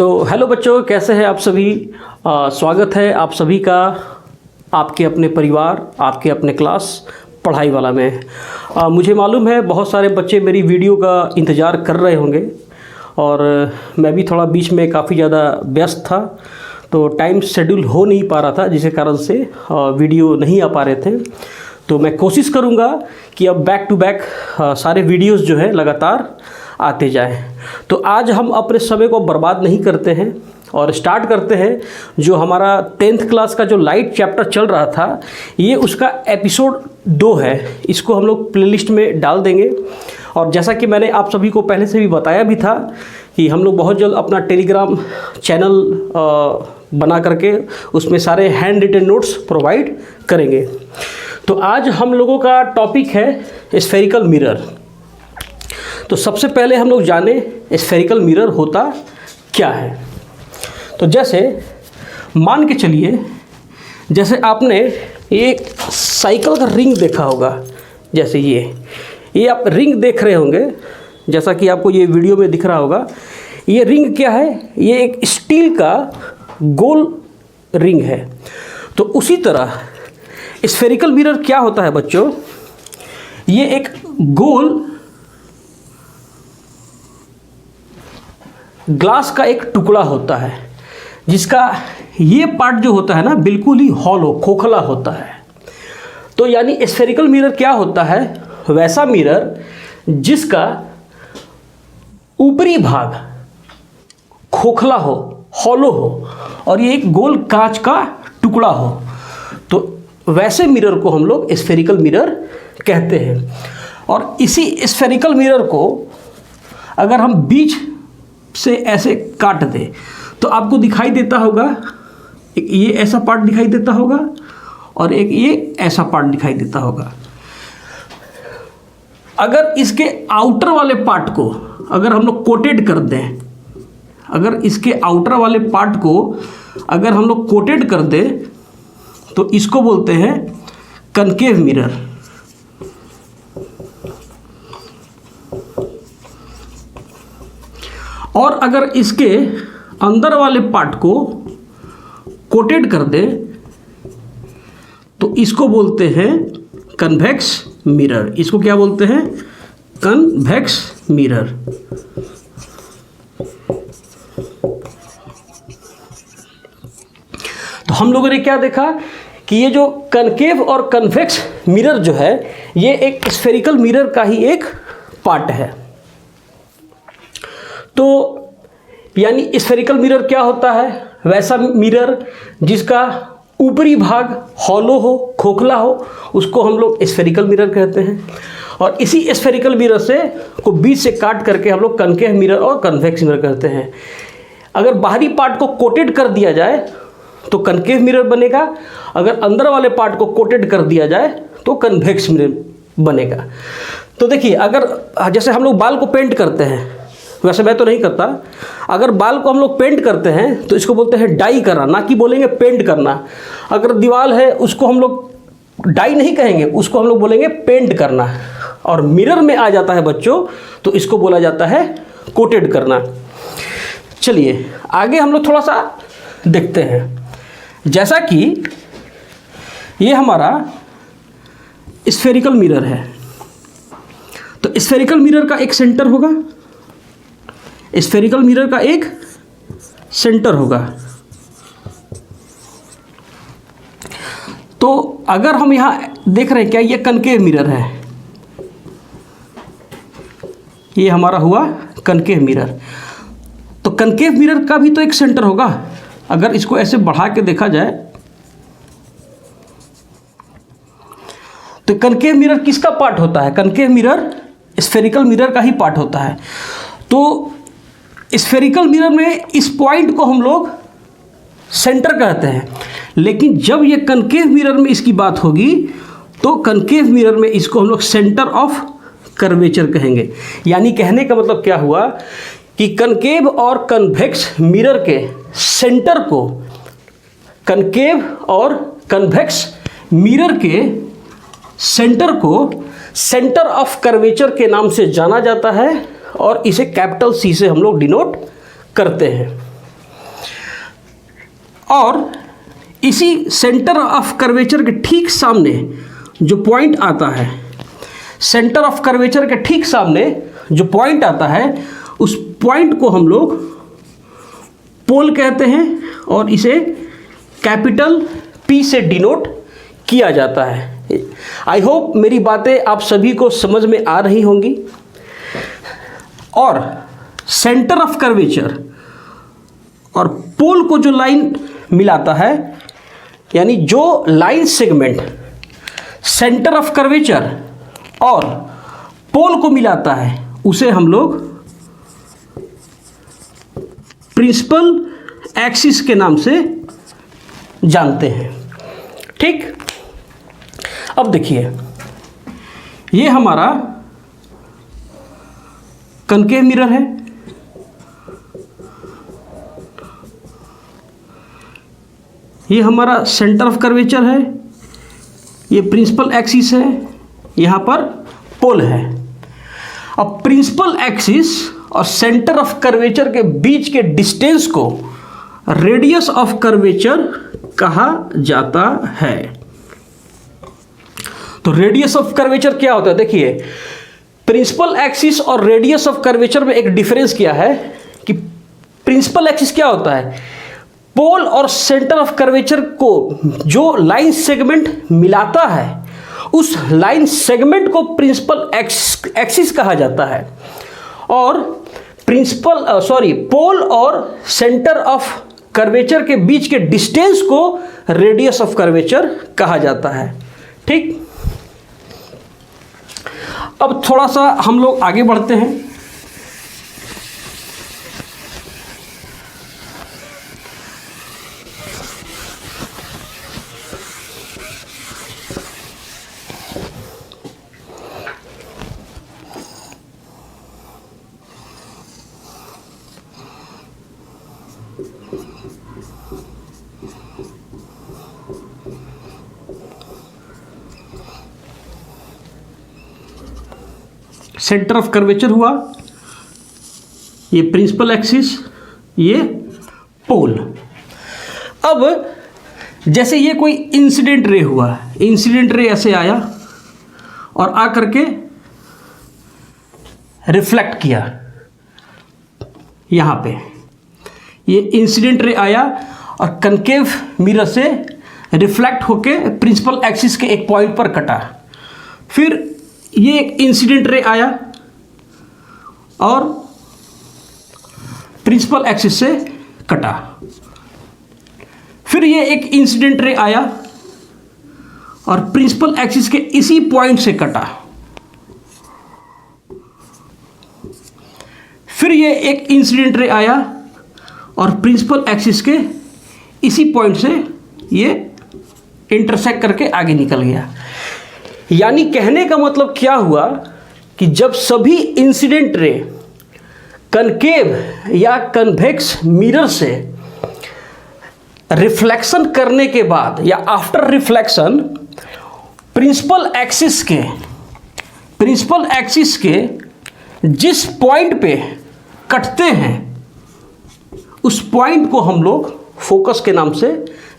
तो हेलो बच्चों, कैसे हैं आप सभी। स्वागत है आप सभी का आपके अपने परिवार, आपके अपने क्लास पढ़ाई वाला में। मुझे मालूम है बहुत सारे बच्चे मेरी वीडियो का इंतज़ार कर रहे होंगे और मैं भी थोड़ा बीच में काफ़ी ज़्यादा व्यस्त था, तो टाइम शेड्यूल हो नहीं पा रहा था, जिसके कारण से वीडियो नहीं आ पा रहे थे। तो मैं कोशिश करूँगा कि अब बैक टू बैक सारे वीडियोज़ जो है लगातार आते जाएं। तो आज हम अपने समय को बर्बाद नहीं करते हैं और स्टार्ट करते हैं जो हमारा 10th क्लास का जो लाइट चैप्टर चल रहा था, ये उसका एपिसोड 2 है। इसको हम लोग प्लेलिस्ट में डाल देंगे। और जैसा कि मैंने आप सभी को पहले से भी बताया भी था कि हम लोग बहुत जल्द अपना टेलीग्राम चैनल बना करके उसमें सारे हैंड रिटन नोट्स प्रोवाइड करेंगे। तो आज हम लोगों का टॉपिक है स्फेरिकल मिरर। तो सबसे पहले हम लोग जाने स्फेरिकल मिरर होता क्या है। तो जैसे मान के चलिए, जैसे आपने एक साइकिल का रिंग देखा होगा, जैसे ये आप रिंग देख रहे होंगे, जैसा कि आपको ये वीडियो में दिख रहा होगा। ये रिंग क्या है? ये एक स्टील का गोल रिंग है। तो उसी तरह स्फेरिकल मिरर क्या होता है बच्चों? ये एक गोल ग्लास का एक टुकड़ा होता है, जिसका ये पार्ट जो होता है ना, बिल्कुल ही हॉलो, खोखला होता है। तो यानी स्फेरिकल मिरर क्या होता है? वैसा मिरर जिसका ऊपरी भाग खोखला हो, हॉलो हो, और ये एक गोल कांच का टुकड़ा हो। तो वैसे मिरर को हम लोग स्फेरिकल मिरर कहते हैं। और इसी स्फेरिकल मिरर को अगर हम बीच से ऐसे काट दे तो आपको दिखाई देता होगा, एक ये ऐसा पार्ट दिखाई देता होगा और एक ये ऐसा पार्ट दिखाई देता होगा। अगर इसके आउटर वाले पार्ट को अगर हम लोग कोटेड कर दें, अगर इसके आउटर वाले पार्ट को अगर हम लोग कोटेड कर दें तो इसको बोलते हैं कनकेव मिरर। और अगर इसके अंदर वाले पार्ट को कोटेड कर दे तो इसको बोलते हैं कन्वेक्स मिरर। इसको क्या बोलते हैं? Convex mirror. तो हम लोगों ने क्या देखा कि ये जो कनकेव और कन्वेक्स मिरर जो है, ये एक स्फेरिकल मिरर का ही एक पार्ट है। तो यानी स्फेरिकल मिरर क्या होता है? वैसा मिरर जिसका ऊपरी भाग हॉलो हो, खोखला हो, उसको हम लोग स्फेरिकल मिरर कहते हैं। और इसी स्फेरिकल मिरर से को बीच से काट करके हम लोग कनकेव मिरर और कन्वेक्स मिरर कहते हैं। अगर बाहरी पार्ट को कोटेड कर दिया जाए तो कनकेव मिरर बनेगा, अगर अंदर वाले पार्ट को कोटेड कर दिया जाए तो कन्वेक्स मिरर बनेगा। तो देखिए, अगर जैसे हम लोग बाल को पेंट करते हैं, वैसे मैं तो नहीं करता, अगर बाल को हम लोग पेंट करते हैं तो इसको बोलते हैं डाई करना, ना कि बोलेंगे पेंट करना। अगर दीवार है उसको हम लोग डाई नहीं कहेंगे, उसको हम लोग बोलेंगे पेंट करना। और मिरर में आ जाता है बच्चों तो इसको बोला जाता है कोटेड करना। चलिए आगे हम लोग थोड़ा सा देखते हैं। जैसा कि ये हमारा स्फेरिकल मिरर है, तो स्फेरिकल मिरर का एक सेंटर होगा, स्फेरिकल मिरर का एक सेंटर होगा। तो अगर हम यहाँ देख रहे हैं, क्या ये कनकेव मिरर है? ये हमारा हुआ कनकेव मिरर। तो कनकेव मिरर का भी तो एक सेंटर होगा। अगर इसको ऐसे बढ़ा के देखा जाए तो कनकेव मिरर किसका पार्ट होता है? कनकेव मिरर स्फेरिकल मिरर का ही पार्ट होता है। तो स्फेरिकल मिरर में इस पॉइंट को हम लोग सेंटर कहते हैं, लेकिन जब ये कनकेव मिरर में इसकी बात होगी तो कनकेव मिरर में इसको हम लोग सेंटर ऑफ कर्वेचर कहेंगे। यानी कहने का मतलब क्या हुआ कि कनकेव और कन्वेक्स मिरर के सेंटर को, कनकेव और कन्वेक्स मिरर के सेंटर को सेंटर ऑफ कर्वेचर के नाम से जाना जाता है और इसे कैपिटल सी से हम लोग डिनोट करते हैं। और इसी सेंटर ऑफ कर्वेचर के ठीक सामने जो पॉइंट आता है, सेंटर ऑफ कर्वेचर के ठीक सामने जो पॉइंट आता है, उस पॉइंट को हम लोग पोल कहते हैं और इसे कैपिटल P से डिनोट किया जाता है। आई होप मेरी बातें आप सभी को समझ में आ रही होंगी। और सेंटर ऑफ कर्वेचर और पोल को जो लाइन मिलाता है, यानी जो line segment centre of curvature और पोल को मिलाता है, उसे हम लोग प्रिंसिपल एक्सिस के नाम से जानते हैं। ठीक, अब देखिए, ये हमारा कनकेव मिरर है, ये हमारा सेंटर ऑफ कर्वेचर है, ये प्रिंसिपल एक्सिस है, यहाँ पर पोल है। अब प्रिंसिपल एक्सिस और सेंटर ऑफ कर्वेचर के बीच के डिस्टेंस को रेडियस ऑफ कर्वेचर कहा जाता है। तो रेडियस ऑफ कर्वेचर क्या होता है? देखिए, प्रिंसिपल एक्सिस और रेडियस ऑफ कर्वेचर में एक डिफरेंस क्या है कि प्रिंसिपल एक्सिस क्या होता है, पोल और सेंटर ऑफ कर्वेचर को जो लाइन सेगमेंट मिलाता है, उस लाइन सेगमेंट को प्रिंसिपल एक्सिस कहा जाता है। और पोल और सेंटर ऑफ कर्वेचर के बीच के डिस्टेंस को रेडियस ऑफ कर्वेचर कहा जाता है। ठीक, अब थोड़ा सा हम लोग आगे बढ़ते हैं। सेंटर ऑफ कर्वेचर हुआ, ये प्रिंसिपल एक्सिस, ये पोल। अब जैसे ये कोई इंसिडेंट रे हुआ, इंसिडेंट रे ऐसे आया और आकर के रिफ्लेक्ट किया, यहाँ पे ये इंसिडेंट रे आया और कनकेव मिरर से रिफ्लेक्ट होके प्रिंसिपल एक्सिस के एक पॉइंट पर कटा। फिर ये एक इंसिडेंट रे आया और प्रिंसिपल एक्सिस से कटा। फिर ये एक इंसिडेंट रे आया और प्रिंसिपल एक्सिस के इसी पॉइंट से कटा। फिर ये एक इंसिडेंट रे आया और प्रिंसिपल एक्सिस के इसी पॉइंट से ये इंटरसेक्ट करके आगे निकल गया। यानी कहने का मतलब क्या हुआ कि जब सभी इंसिडेंट रे कनकेव या कन्वेक्स मिरर से रिफ्लेक्शन करने के बाद या आफ्टर रिफ्लेक्शन प्रिंसिपल एक्सिस के जिस पॉइंट पे कटते हैं, उस पॉइंट को हम लोग फोकस के नाम से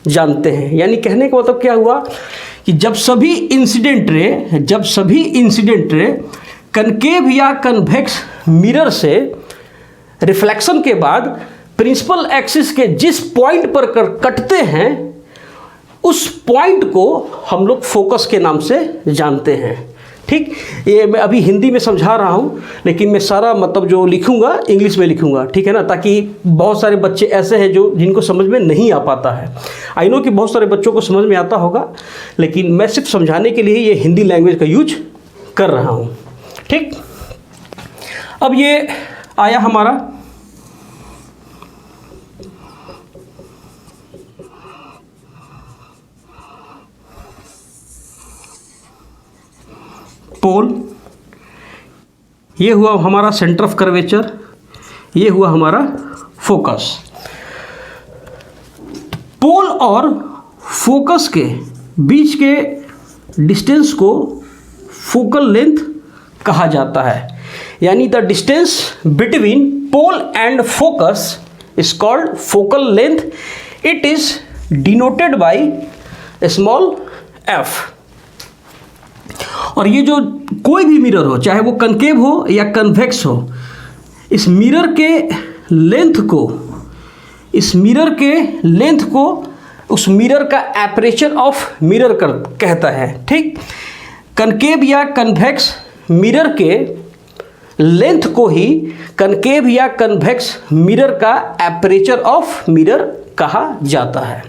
जानते हैं। यानी कहने का मतलब क्या हुआ कि जब सभी इंसिडेंट रे कनकेव या कन्वेक्स मिरर से रिफ्लेक्शन के बाद प्रिंसिपल एक्सिस के जिस पॉइंट पर कटते हैं, उस पॉइंट को हम लोग फोकस के नाम से जानते हैं। ठीक, ये मैं अभी हिंदी में समझा रहा हूँ, लेकिन मैं सारा मतलब जो लिखूँगा इंग्लिश में लिखूँगा, ठीक है ना, ताकि बहुत सारे बच्चे ऐसे हैं जिनको समझ में नहीं आ पाता है। आई नो कि बहुत सारे बच्चों को समझ में आता होगा, लेकिन मैं सिर्फ समझाने के लिए ये हिंदी लैंग्वेज का यूज कर रहा हूँ। ठीक, अब ये आया हमारा पोल, ये हुआ हमारा सेंटर ऑफ कर्वेचर, ये हुआ हमारा फोकस। पोल और फोकस के बीच के डिस्टेंस को फोकल लेंथ कहा जाता है। यानी the distance between pole and focus is called focal length it is denoted by small F. और ये जो कोई भी मिरर हो, चाहे वो कनकेव हो या कन्वेक्स हो, इस मिरर के लेंथ को उस मिरर का एपरेचर ऑफ मिरर कहता है। ठीक, कनकेव या कन्वेक्स मिरर के लेंथ को ही कनकेव या कन्वेक्स मिरर का एपरेचर ऑफ मिरर कहा जाता है।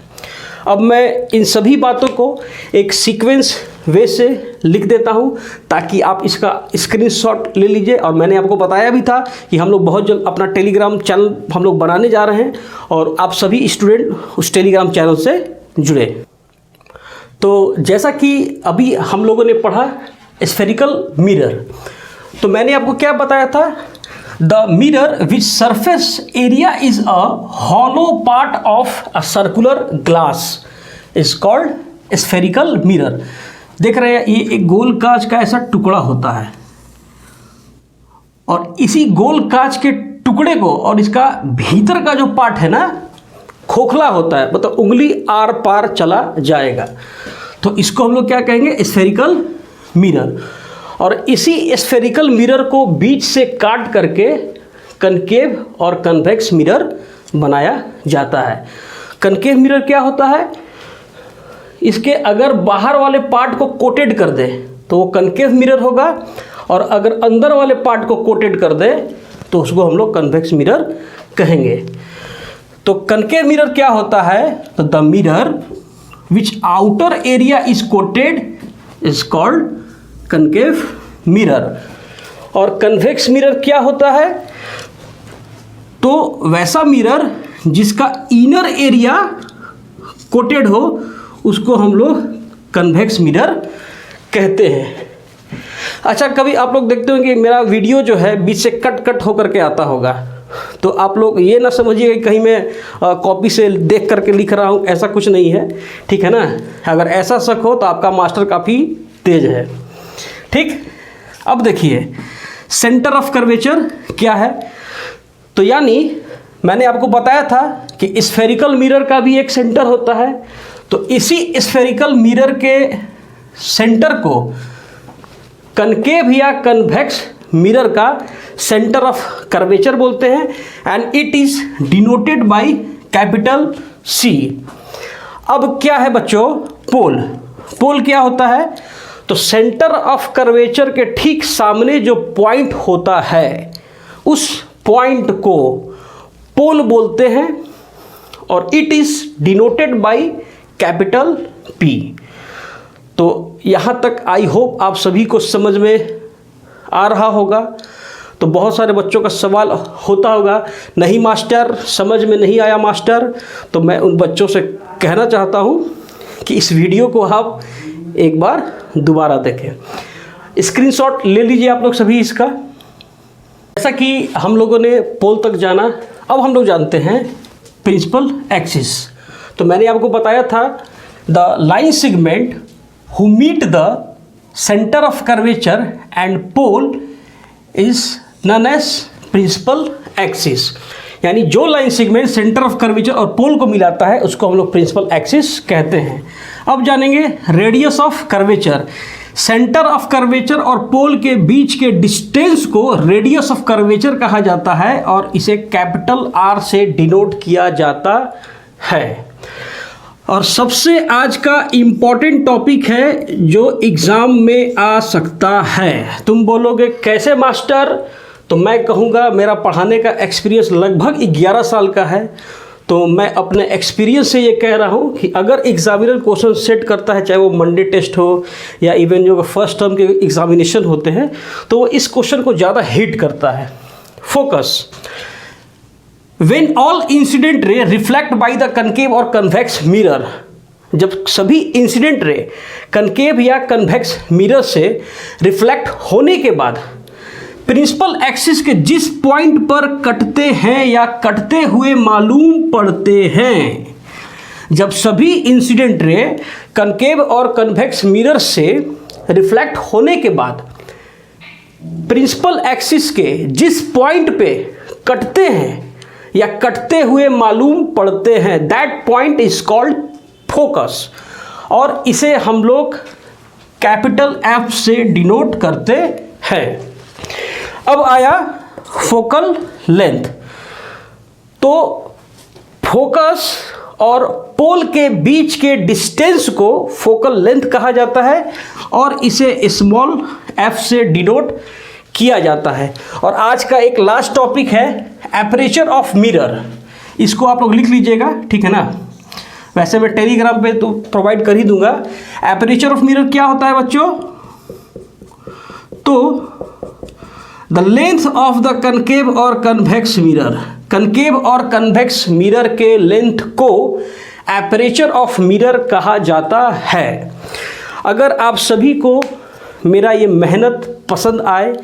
अब मैं इन सभी बातों को एक सीक्वेंस वे से लिख देता हूँ ताकि आप इसका स्क्रीनशॉट ले लीजिए। और मैंने आपको बताया भी था कि हम लोग बहुत जल्द अपना टेलीग्राम चैनल हम लोग बनाने जा रहे हैं और आप सभी स्टूडेंट उस टेलीग्राम चैनल से जुड़े। तो जैसा कि अभी हम लोगों ने पढ़ा स्फेरिकल मिरर, तो मैंने आपको क्या बताया था, the mirror which surface area is a hollow part of a circular glass is called spherical mirror. देख रहे हैं, ये एक गोल कांच का ऐसा टुकड़ा होता है और इसी गोल कांच के टुकड़े को और इसका भीतर का जो पार्ट है ना, खोखला होता है, मतलब उंगली आर पार चला जाएगा, तो इसको हम लोग क्या कहेंगे, स्फेरिकल मिरर। और इसी स्फेरिकल मिरर को बीच से काट करके कनकेव और कन्वेक्स मिरर बनाया जाता है। कनकेव मिरर क्या होता है, इसके अगर बाहर वाले पार्ट को कोटेड कर दे तो वो कनकेव मिरर होगा, और अगर अंदर वाले पार्ट को कोटेड कर दे तो उसको हम लोग कन्वेक्स मिरर कहेंगे। तो कनकेव मिरर क्या होता है, तो the mirror which outer area is coated is called concave mirror. और कन्वेक्स मिरर क्या होता है, तो वैसा मिरर जिसका इनर एरिया कोटेड हो उसको हम लोग कन्वेक्स मिरर कहते हैं। अच्छा, कभी आप लोग देखते होंगे कि मेरा वीडियो जो है बीच से कट होकर के आता होगा, तो आप लोग ये ना समझिए कि कहीं मैं कॉपी से देख करके लिख रहा हूँ, ऐसा कुछ नहीं है, ठीक है ना। अगर ऐसा शक हो तो आपका मास्टर काफ़ी तेज है। ठीक, अब देखिए सेंटर ऑफ कर्वेचर क्या है, तो यानी मैंने आपको बताया था कि स्फेरिकल मिरर का भी एक सेंटर होता है, तो इसी स्फेरिकल मिरर के सेंटर को कनकेव या कन्वेक्स मिरर का सेंटर ऑफ कर्वेचर बोलते हैं, and it is denoted by capital C. अब क्या है बच्चों, पोल क्या होता है, तो सेंटर ऑफ कर्वेचर के ठीक सामने जो पॉइंट होता है उस पॉइंट को पोल बोलते हैं, और it is denoted by capital P. तो यहाँ तक आई होप आप सभी को समझ में आ रहा होगा। तो बहुत सारे बच्चों का सवाल होता होगा, नहीं मास्टर समझ में नहीं आया मास्टर, तो मैं उन बच्चों से कहना चाहता हूँ कि इस वीडियो को आप एक बार दोबारा देखें। स्क्रीनशॉट ले लीजिए आप लोग सभी इसका। जैसा कि हम लोगों ने पोल तक जाना, अब हम लोग जानते हैं प्रिंसिपल एक्सिस। तो मैंने आपको बताया था the line segment who meet the centre of curvature and pole is known as principal axis. यानी जो line segment centre of curvature और पोल को मिलाता है उसको हम लोग प्रिंसिपल एक्सिस कहते हैं। अब जानेंगे radius of curvature. Centre of curvature और पोल के बीच के डिस्टेंस को रेडियस ऑफ कर्वेचर कहा जाता है और इसे कैपिटल आर से डिनोट किया जाता है। और सबसे आज का इम्पॉर्टेंट टॉपिक है जो एग्ज़ाम में आ सकता है। तुम बोलोगे कैसे मास्टर, तो मैं कहूँगा मेरा पढ़ाने का एक्सपीरियंस लगभग 11 साल का है, तो मैं अपने एक्सपीरियंस से ये कह रहा हूँ कि अगर एग्जामिनर क्वेश्चन सेट करता है, चाहे वो मंडे टेस्ट हो या इवन जो फर्स्ट टर्म के एग्जामिनेशन होते हैं, तो वो इस क्वेश्चन को ज़्यादा हिट करता है। Focus, when all incident ray reflect by the concave और कन्वेक्स मिरर, जब सभी इंसिडेंट रे कनकेव या कन्वेक्स मिरर से रिफ्लेक्ट होने के बाद प्रिंसिपल एक्सिस के जिस पॉइंट पर कटते हैं या कटते हुए मालूम पड़ते हैं, जब सभी इंसिडेंट रे कनकेव और कन्वेक्स मिरर से रिफ्लेक्ट होने के बाद प्रिंसिपल एक्सिस के जिस पॉइंट पे कटते हैं या कटते हुए मालूम पड़ते हैं, that point is called focus. और इसे हम लोग कैपिटल F से डिनोट करते हैं। अब आया फोकल लेंथ। तो फोकस और पोल के बीच के डिस्टेंस को फोकल लेंथ कहा जाता है और इसे स्मॉल f से डिनोट किया जाता है। और आज का एक लास्ट टॉपिक है एपरेचर ऑफ मिरर। इसको आप लोग लिख लीजिएगा, ठीक है ना। वैसे मैं टेलीग्राम पे तो प्रोवाइड कर ही दूंगा। एपरेचर ऑफ मिरर क्या होता है बच्चों? तो the length of the concave और कन्वेक्स मिरर, कनकेव और कन्वेक्स मिरर के लेंथ को एपरेचर ऑफ मिरर कहा जाता है। अगर आप सभी को मेरा ये मेहनत पसंद आए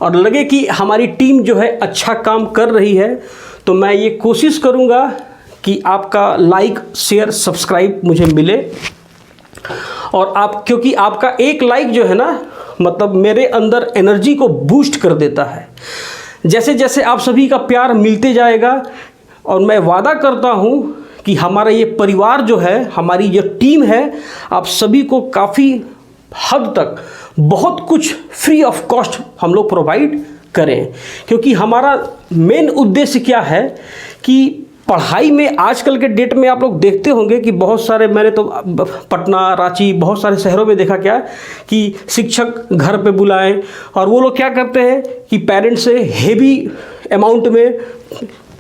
और लगे कि हमारी टीम जो है अच्छा काम कर रही है, तो मैं ये कोशिश करूँगा कि आपका लाइक शेयर सब्सक्राइब मुझे मिले। और आप, क्योंकि आपका एक लाइक जो है ना, मतलब मेरे अंदर एनर्जी को बूस्ट कर देता है। जैसे जैसे आप सभी का प्यार मिलते जाएगा, और मैं वादा करता हूँ कि हमारा ये परिवार जो है, हमारी ये टीम है, आप सभी को काफ़ी हद तक बहुत कुछ फ्री ऑफ कॉस्ट हम लोग प्रोवाइड करें। क्योंकि हमारा मेन उद्देश्य क्या है कि पढ़ाई में आजकल के डेट में आप लोग देखते होंगे कि बहुत सारे, मैंने तो पटना, रांची, बहुत सारे शहरों में देखा क्या कि शिक्षक घर पे बुलाएं और वो लोग क्या करते हैं कि पेरेंट्स से हेवी अमाउंट में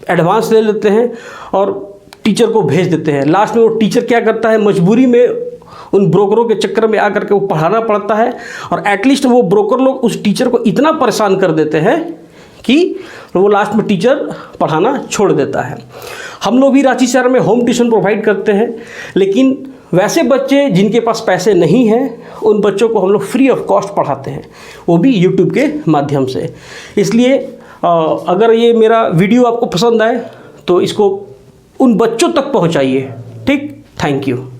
एडवांस ले लेते हैं और टीचर को भेज देते हैं। लास्ट में वो टीचर क्या करता है, मजबूरी में उन ब्रोकरों के चक्कर में आकर के वो पढ़ाना पड़ता है। और एटलीस्ट वो ब्रोकर लोग उस टीचर को इतना परेशान कर देते हैं कि वो लास्ट में टीचर पढ़ाना छोड़ देता है। हम लोग भी रांची शहर में होम ट्यूशन प्रोवाइड करते हैं, लेकिन वैसे बच्चे जिनके पास पैसे नहीं हैं, उन बच्चों को हम लोग फ्री ऑफ कॉस्ट पढ़ाते हैं, वो भी यूट्यूब के माध्यम से। इसलिए अगर ये मेरा वीडियो आपको पसंद आए तो इसको उन बच्चों तक पहुंचाइए। ठीक, थैंक यू।